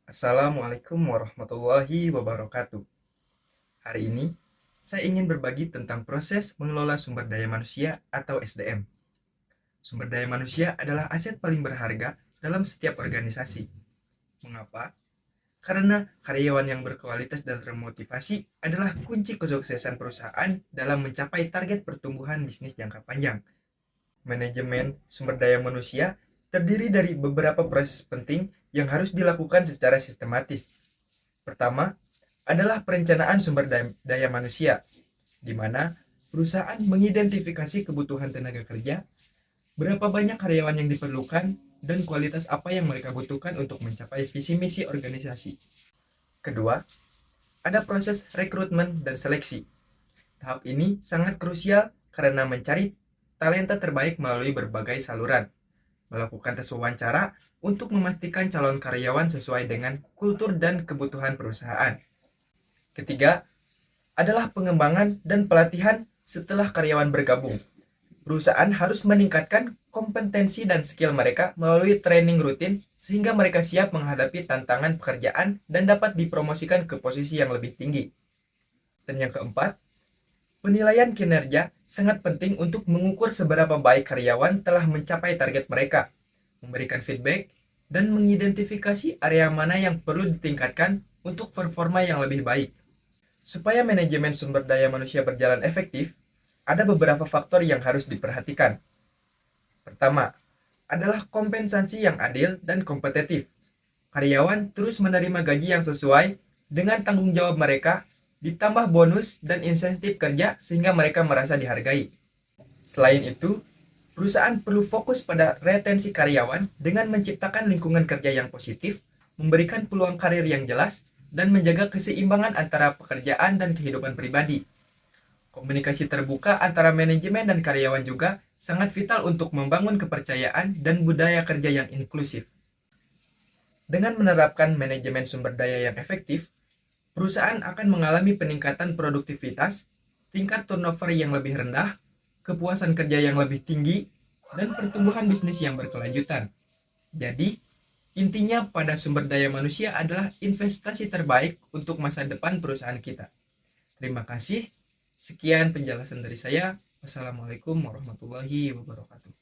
Assalamualaikum warahmatullahi wabarakatuh. Hari ini, saya ingin berbagi tentang proses mengelola sumber daya manusia atau SDM. Sumber daya manusia adalah aset paling berharga dalam setiap organisasi. Mengapa? Karena karyawan yang berkualitas dan termotivasi adalah kunci kesuksesan perusahaan dalam mencapai target pertumbuhan bisnis jangka panjang. Manajemen sumber daya manusia terdiri dari beberapa proses penting yang harus dilakukan secara sistematis. Pertama, adalah perencanaan sumber daya manusia, di mana perusahaan mengidentifikasi kebutuhan tenaga kerja, berapa banyak karyawan yang diperlukan, dan kualitas apa yang mereka butuhkan untuk mencapai visi misi organisasi. Kedua, ada proses rekrutmen dan seleksi. Tahap ini sangat krusial karena mencari talenta terbaik melalui berbagai saluran, melakukan tes wawancara untuk memastikan calon karyawan sesuai dengan kultur dan kebutuhan perusahaan. Ketiga, adalah pengembangan dan pelatihan setelah karyawan bergabung. Perusahaan harus meningkatkan kompetensi dan skill mereka melalui training rutin sehingga mereka siap menghadapi tantangan pekerjaan dan dapat dipromosikan ke posisi yang lebih tinggi. Dan yang keempat, penilaian kinerja sangat penting untuk mengukur seberapa baik karyawan telah mencapai target mereka, memberikan feedback, dan mengidentifikasi area mana yang perlu ditingkatkan untuk performa yang lebih baik. Supaya manajemen sumber daya manusia berjalan efektif, ada beberapa faktor yang harus diperhatikan. Pertama, adalah kompensasi yang adil dan kompetitif. Karyawan terus menerima gaji yang sesuai dengan tanggung jawab mereka, ditambah bonus dan insentif kerja sehingga mereka merasa dihargai. Selain itu, perusahaan perlu fokus pada retensi karyawan dengan menciptakan lingkungan kerja yang positif, memberikan peluang karir yang jelas, dan menjaga keseimbangan antara pekerjaan dan kehidupan pribadi. Komunikasi terbuka antara manajemen dan karyawan juga sangat vital untuk membangun kepercayaan dan budaya kerja yang inklusif. Dengan menerapkan manajemen sumber daya yang efektif, perusahaan akan mengalami peningkatan produktivitas, tingkat turnover yang lebih rendah, kepuasan kerja yang lebih tinggi, dan pertumbuhan bisnis yang berkelanjutan. Jadi, intinya pada sumber daya manusia adalah investasi terbaik untuk masa depan perusahaan kita. Terima kasih. Sekian penjelasan dari saya. Wassalamualaikum warahmatullahi wabarakatuh.